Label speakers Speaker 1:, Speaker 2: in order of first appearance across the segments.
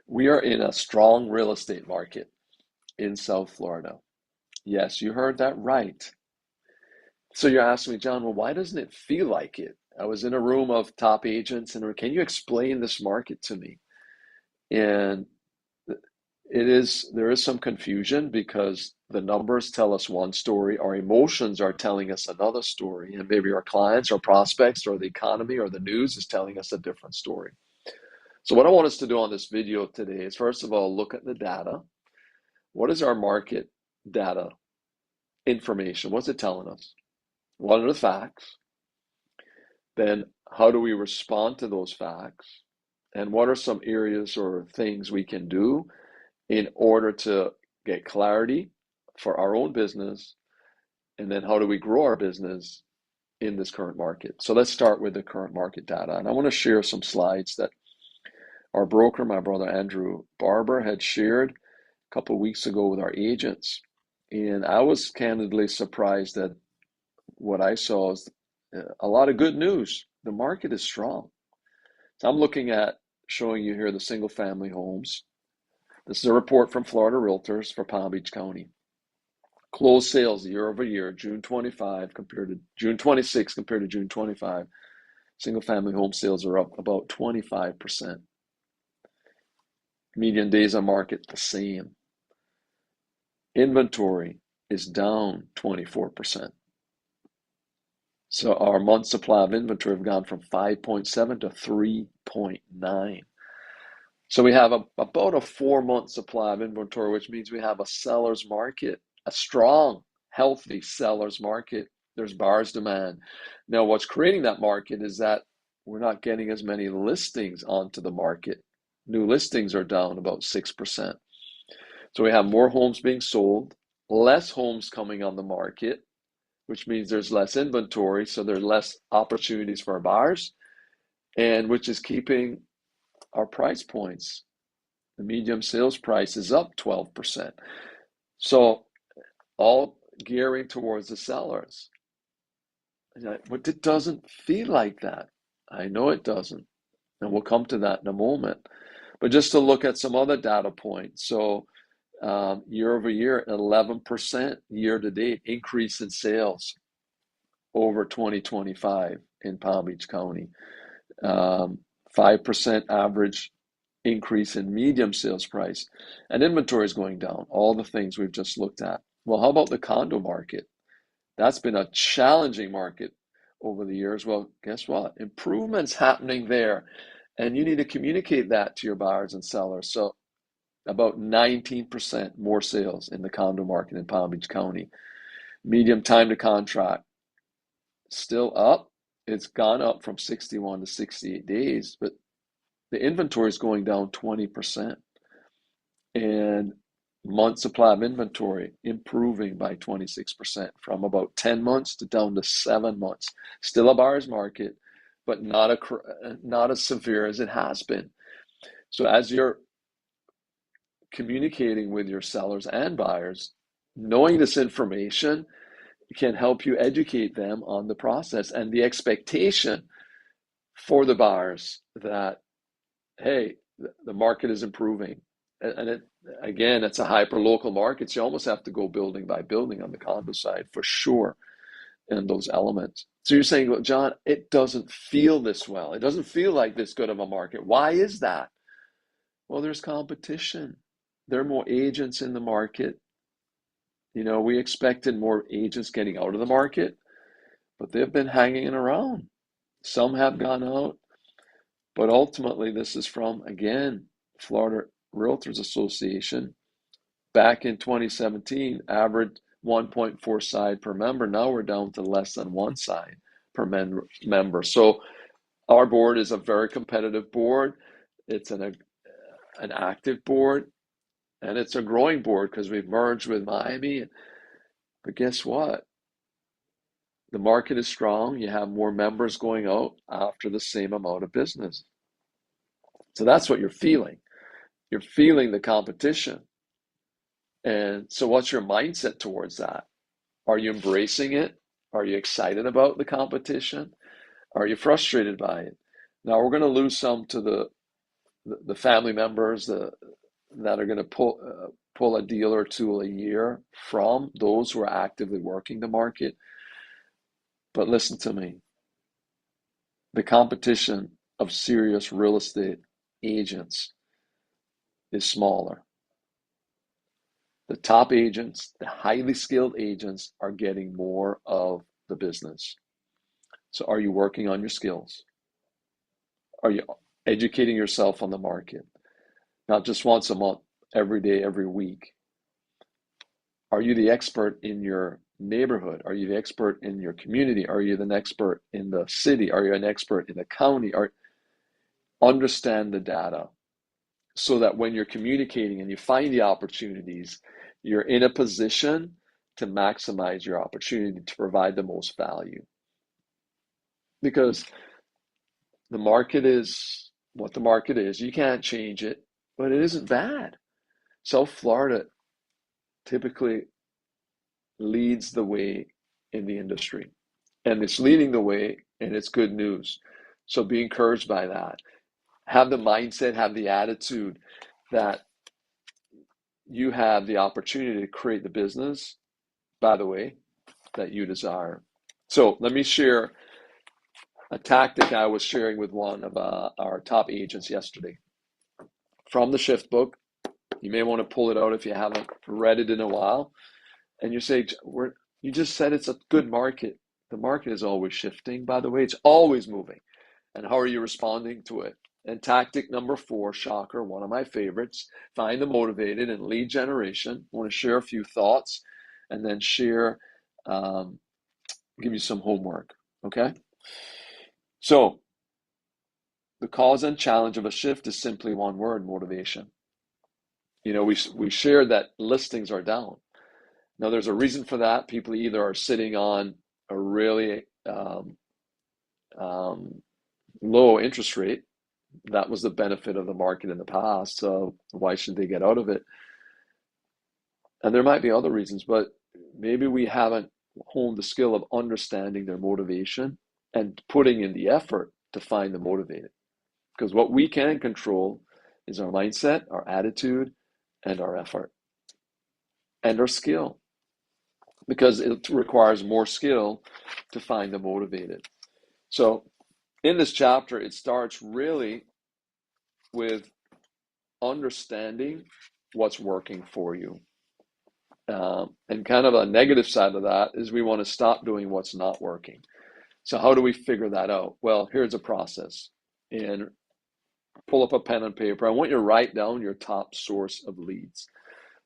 Speaker 1: We are in a strong real estate market in South Florida. Yes, you heard that right. So you're asking me, John, well, why doesn't it feel like it? I was in a room of top agents and can you explain this market to me? And there is some confusion because the numbers tell us one story, our emotions are telling us another story, and maybe our clients or prospects or the economy or the news is telling us a different story. So what I want us to do on this video today is first of all, look at the data. What is our market data information? What's it telling us? What are the facts? Then how do we respond to those facts? And what are some areas or things we can do in order to get clarity for our own business? And then how do we grow our business in this current market? So let's start with the current market data. And I want to share some slides that our broker, my brother Andrew Barber, had shared a couple of weeks ago with our agents. And I was candidly surprised that what I saw is a lot of good news. The market is strong. So I'm looking at showing you here the single family homes. This is a report from Florida Realtors for Palm Beach County. Closed sales year over year, June 25 compared to June 26 compared to June 25. Single family home sales are up about 25%. Median days on market, the same. Inventory is down 24%. So our month supply of inventory have gone from 5.7 to 3.9. So we have about a 4-month supply of inventory, which means we have a seller's market, a strong, healthy seller's market. There's buyer's demand. Now, what's creating that market is that we're not getting as many listings onto the market. New listings are down about 6%. So we have more homes being sold, less homes coming on the market, which means there's less inventory, so there's less opportunities for our buyers, and which is keeping our price points. The medium sales price is up 12%. So all gearing towards the sellers. But it doesn't feel like that. I know it doesn't. And we'll come to that in a moment. But just to look at some other data points. So year over year, 11% year to date increase in sales over 2025 in Palm Beach County. 5% average increase in medium sales price, and inventory is going down. All the things we've just looked at. Well, how about the condo market? That's been a challenging market over the years. Well, guess what? Improvements happening there, and you need to communicate that to your buyers and sellers. So about 19% more sales in the condo market in Palm Beach County. Medium time to contract still up. It's gone up from 61 to 68 days, but the inventory is going down 20%. And month supply of inventory improving by 26% from about 10 months to down to 7 months. Still a buyer's market, but not as severe as it has been. So as you're communicating with your sellers and buyers, knowing this information can help you educate them on the process and the expectation for the buyers that, hey, the market is improving. And again, it's a hyper local market. So you almost have to go building by building on the condo side for sure in those elements. So you're saying, well, John, it doesn't feel this well. It doesn't feel like this good of a market. Why is that? Well, there's competition. There are more agents in the market. You know, we expected more agents getting out of the market, but they've been hanging around. Some have gone out, but ultimately this is from, again, Florida Realtors Association. Back in 2017, average 1.4 side per member. Now we're down to less than 1 side per member. So our board is a very competitive board. It's an active board, and it's a growing board because we've merged with Miami. But guess what? The market is strong. You have more members going out after the same amount of business. So that's what you're feeling. You're feeling the competition. And so what's your mindset towards that? Are you embracing it? Are you excited about the competition? Are you frustrated by it? Now we're going to lose some to the the family members that are going to pull a deal or two a year from those who are actively working the market. But listen to me, the competition of serious real estate agents is smaller. The top agents, the highly skilled agents, are getting more of the business. So are you working on your skills? Are you educating yourself on the market? Not just once a month, every day, every week. Are you the expert in your neighborhood? Are you the expert in your community? Are you an expert in the city? Are you an expert in the county? Understand the data so that when you're communicating and you find the opportunities, you're in a position to maximize your opportunity to provide the most value. Because the market is what the market is. You can't change it, but it isn't bad. South Florida typically leads the way in the industry, and it's leading the way, and it's good news. So be encouraged by that. Have the mindset, have the attitude that you have the opportunity to create the business, by the way, that you desire. So let me share a tactic I was sharing with one of our top agents yesterday from the Shift book. You may want to pull it out if you haven't read it in a while. And you say, you just said it's a good market. The market is always shifting, by the way. It's always moving. And how are you responding to it? And tactic number 4, shocker, one of my favorites, find the motivated and lead generation. I want to share a few thoughts and then give you some homework, okay? So the cause and challenge of a shift is simply one word: motivation. You know, we shared that listings are down. Now, there's a reason for that. People either are sitting on a really low interest rate. That was the benefit of the market in the past. So why should they get out of it? And there might be other reasons, but maybe we haven't honed the skill of understanding their motivation and putting in the effort to find the motivated. Because what we can control is our mindset, our attitude, and our effort, and our skill. Because it requires more skill to find the motivated. So in this chapter, it starts really with understanding what's working for you. And kind of a negative side of that is we want to stop doing what's not working. So how do we figure that out? Well, here's a process. And pull up a pen and paper. I want you to write down your top source of leads.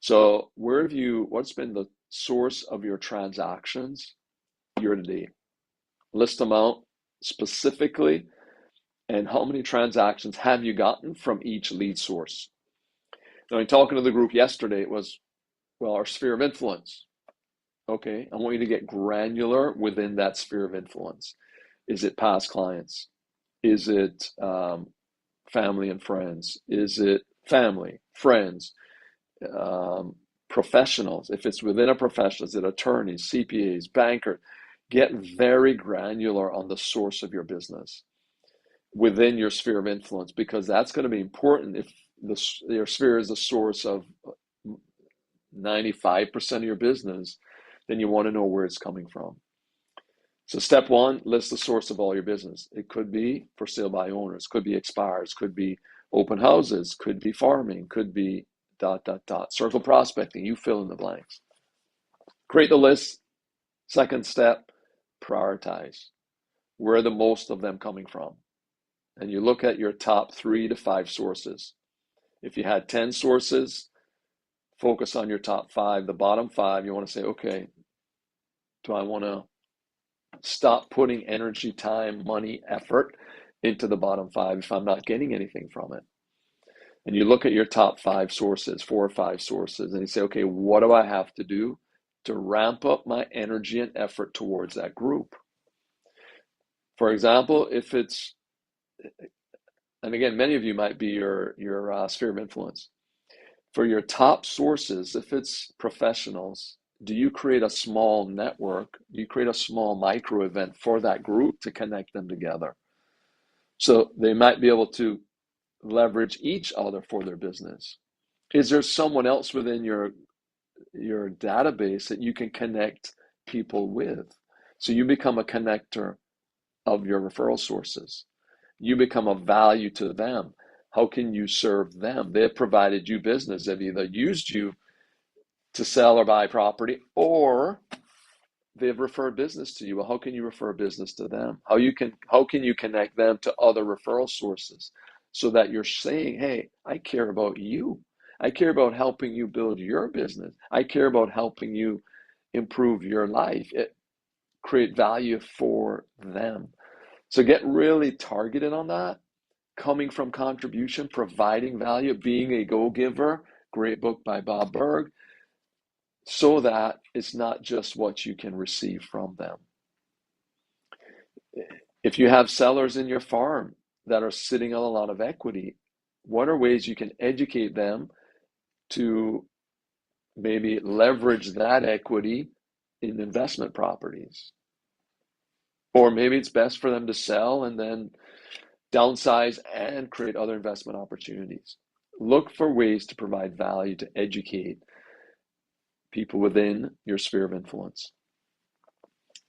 Speaker 1: So what's been the source of your transactions year to date? List them out specifically, and how many transactions have you gotten from each lead source? Now, in talking to the group yesterday, it was, well, our sphere of influence. Okay, I want you to get granular within that sphere of influence. Is it past clients? Is it family and friends? Is it family, friends, professionals? If it's within a profession, is it attorneys, CPAs, bankers? Get very granular on the source of your business within your sphere of influence, because that's going to be important. If your sphere is the source of 95% of your business, then you want to know where it's coming from. So step 1, list the source of all your business. It could be for sale by owners, could be expires, could be open houses, could be farming, could be ... circle prospecting. You fill in the blanks. Create the list. Second step, prioritize. Where are the most of them coming from? And you look at your top 3 to 5 sources. If you had 10 sources, focus on your top 5. The bottom 5, you want to say, okay, do I want to stop putting energy, time, money, effort into the bottom 5 if I'm not getting anything from it? And you look at your top 5 sources, 4 or 5 sources, and you say, okay, what do I have to do to ramp up my energy and effort towards that group? For example, if it's, and again, many of you might be your sphere of influence. For your top sources, if it's professionals, do you create a small network? Do you create a small micro event for that group to connect them together? So they might be able to leverage each other for their business? Is there someone else within your database that you can connect people with? So you become a connector of your referral sources. You become a value to them. How can you serve them? They've provided you business. They've either used you to sell or buy property, or they've referred business to you. Well, how can you refer business to them? How can you connect them to other referral sources so that you're saying, hey, I care about you. I care about helping you build your business. I care about helping you improve your life. Create value for them. So get really targeted on that, coming from contribution, providing value, being a go-giver. Great book by Bob Berg, so that it's not just what you can receive from them. If you have sellers in your farm that are sitting on a lot of equity, what are ways you can educate them to maybe leverage that equity in investment properties? Or maybe it's best for them to sell and then downsize and create other investment opportunities. Look for ways to provide value to educate people within your sphere of influence.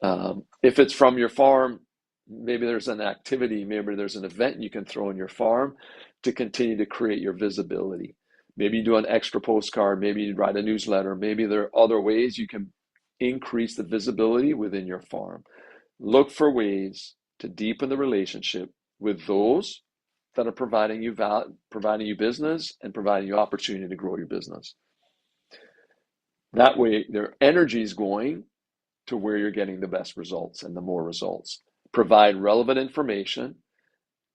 Speaker 1: If it's from your farm, maybe there's an activity, maybe there's an event you can throw in your farm to continue to create your visibility. Maybe you do an extra postcard, maybe you write a newsletter, maybe there are other ways you can increase the visibility within your farm. Look for ways to deepen the relationship with those that are providing you business and providing you opportunity to grow your business. That way, their energy is going to where you're getting the best results and the more results. Provide relevant information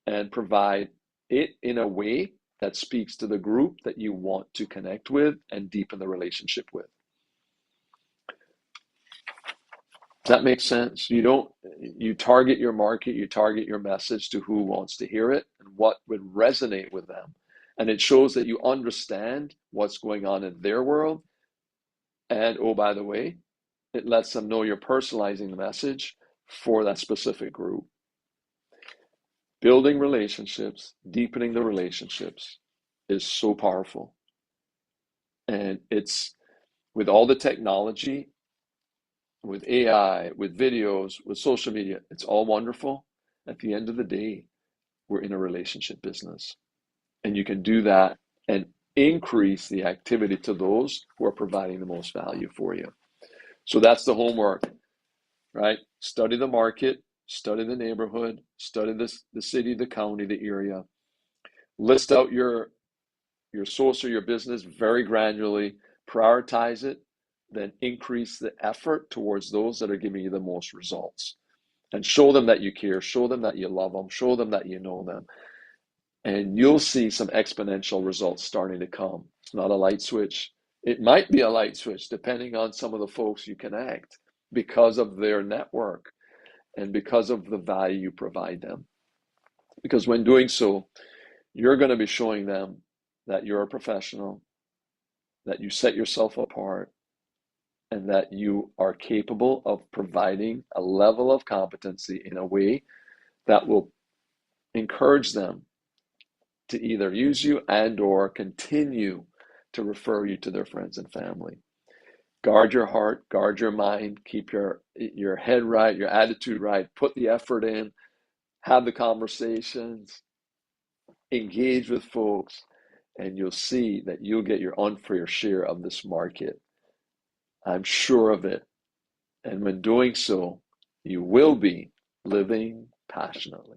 Speaker 1: and provide it in a way that speaks to the group that you want to connect with and deepen the relationship with. Does that make sense? You target your market, you target your message to who wants to hear it and what would resonate with them. And it shows that you understand what's going on in their world. And oh, by the way, it lets them know you're personalizing the message for that specific group. Building relationships, deepening the relationships is so powerful. And it's with all the technology, with AI, with videos, with social media, it's all wonderful. At the end of the day, we're in a relationship business. And you can do that and increase the activity to those who are providing the most value for you. So that's the homework, right? Study the market, study the neighborhood, study the city, the county, the area. List out your source or your business very granularly, prioritize it, then increase the effort towards those that are giving you the most results. And show them that you care, show them that you love them, show them that you know them. And you'll see some exponential results starting to come. It's not a light switch. It might be a light switch depending on some of the folks you connect because of their network and because of the value you provide them. Because when doing so, you're going to be showing them that you're a professional, that you set yourself apart, and that you are capable of providing a level of competency in a way that will encourage them to either use you and or continue to refer you to their friends and family. Guard your heart, guard your mind, keep your head right, your attitude right, put the effort in, have the conversations, engage with folks, and you'll see that you'll get your unfair share of this market. I'm sure of it. And when doing so, you will be living passionately.